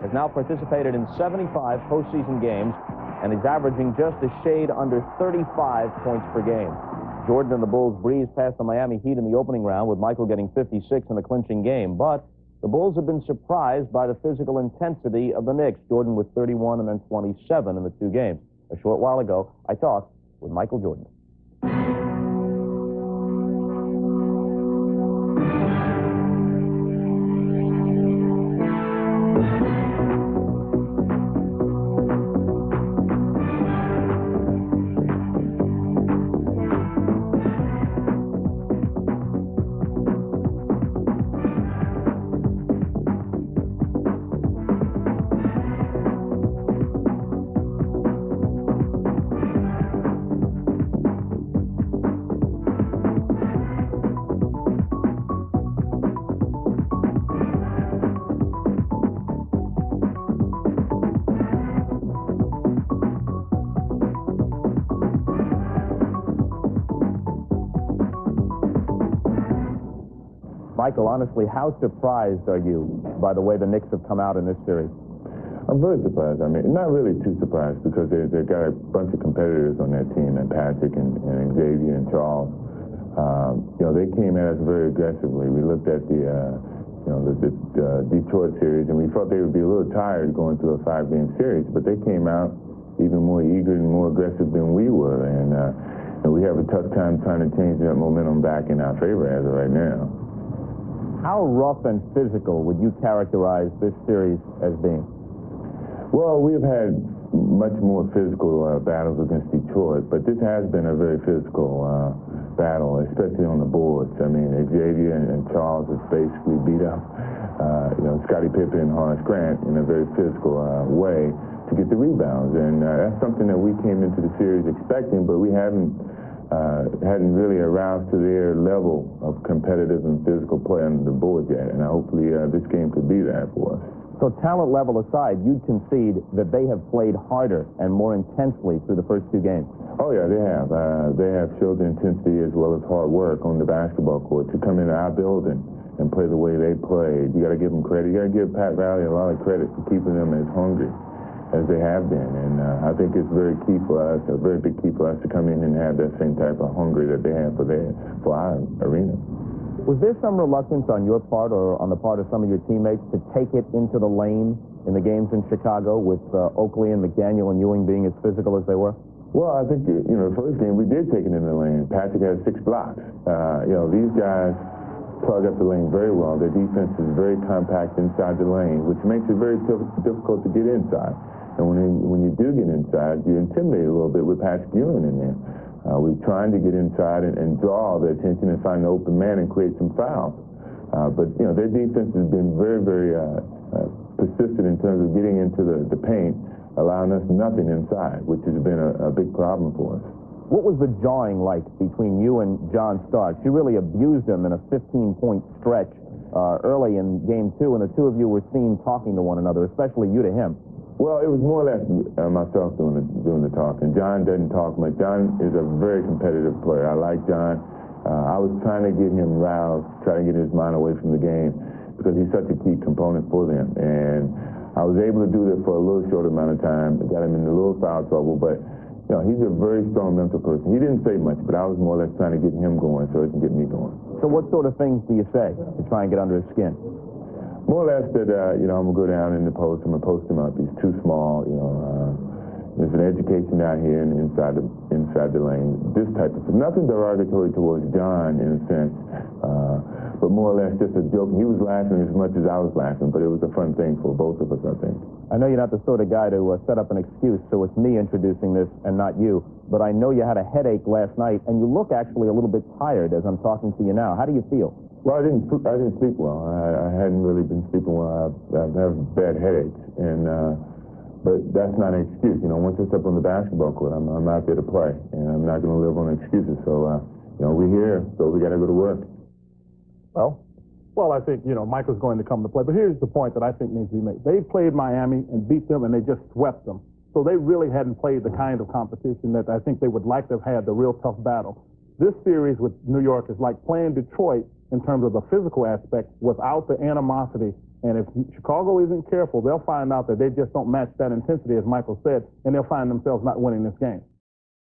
has now participated in 75 postseason games and is averaging just a shade under 35 points per game. Jordan and the Bulls breezed past the Miami Heat in the opening round, with Michael getting 56 in the clinching game. But the Bulls have been surprised by the physical intensity of the Knicks. Jordan with 31 and then 27 in the two games. A short while ago, I talked with Michael Jordan. Michael, honestly, how surprised are you by the way the Knicks have come out in this series? I'm very surprised. I mean, not really too surprised, because they've got a bunch of competitors on that team, and Patrick and Xavier and Charles. They came at us very aggressively. We looked at the Detroit series, and we thought they would be a little tired going through a 5-game series, but they came out even more eager and more aggressive than we were, and we have a tough time trying to change that momentum back in our favor as of right now. How rough and physical would you characterize this series as being? Well, we've had much more physical battles against Detroit, but this has been a very physical battle, especially on the boards. I mean, Xavier and Charles have basically beat up, Scottie Pippen and Horace Grant in a very physical way to get the rebounds, and that's something that we came into the series expecting, but we hadn't really aroused to their level of competitive and physical play on the board yet, and hopefully this game could be that for us. So talent level aside, you'd concede that they have played harder and more intensely through the first two games? Oh yeah, they have. They have showed the intensity as well as hard work on the basketball court to come into our building and play the way they played. You got to give them credit. You got to give Pat Riley a lot of credit for keeping them as hungry as they have been, and I think it's very key for us, a very big key for us, to come in and have that same type of hunger that they have for our arena. Was there some reluctance on your part or on the part of some of your teammates to take it into the lane in the games in Chicago, with Oakley and McDaniel and Ewing being as physical as they were? Well, I think, the first game we did take it into the lane. Patrick had 6 blocks. These guys plug up the lane very well. Their defense is very compact inside the lane, which makes it very difficult to get inside. And when you do get inside, you're intimidated a little bit with Patrick Ewing in there. We're trying to get inside and draw their attention and find an open man and create some fouls. But their defense has been very, very persistent in terms of getting into the paint, allowing us nothing inside, which has been a big problem for us. What was the jawing like between you and John Starks? You really abused him in a 15-point stretch early in Game 2, and the two of you were seen talking to one another, especially you to him. Well, it was more or less myself doing the talking. John doesn't talk much. John is a very competitive player. I like John. I was trying to get him roused, trying to get his mind away from the game, because he's such a key component for them. And I was able to do that for a little short amount of time. Got him in a little foul trouble, but he's a very strong mental person. He didn't say much, but I was more or less trying to get him going so he can get me going. So what sort of things do you say to try and get under his skin? More or less that, I'm going to go down in the post. I'm going to post him up. He's too small. There's an education down here and inside the lane. This type of stuff. Nothing derogatory towards John in a sense, but more or less just a joke. He was laughing as much as I was laughing, but it was a fun thing for both of us, I think. I know you're not the sort of guy to set up an excuse, so it's me introducing this and not you. But I know you had a headache last night, and you look actually a little bit tired as I'm talking to you now. How do you feel? Well, I didn't sleep well. I hadn't really been sleeping well. I have bad headaches, but that's not an excuse. Once I step on the basketball court, I'm out there to play, and I'm not going to live on excuses. So, we're here, so we got to go to work. Well, I think, Michael's going to come to play. But here's the point that I think needs to be made. They played Miami and beat them, and they just swept them. So they really hadn't played the kind of competition that I think they would like to have had, the real tough battle. This series with New York is like playing Detroit in terms of the physical aspect without the animosity And if Chicago isn't careful, they'll find out that they just don't match that intensity, as Michael said, and they'll find themselves not winning this game.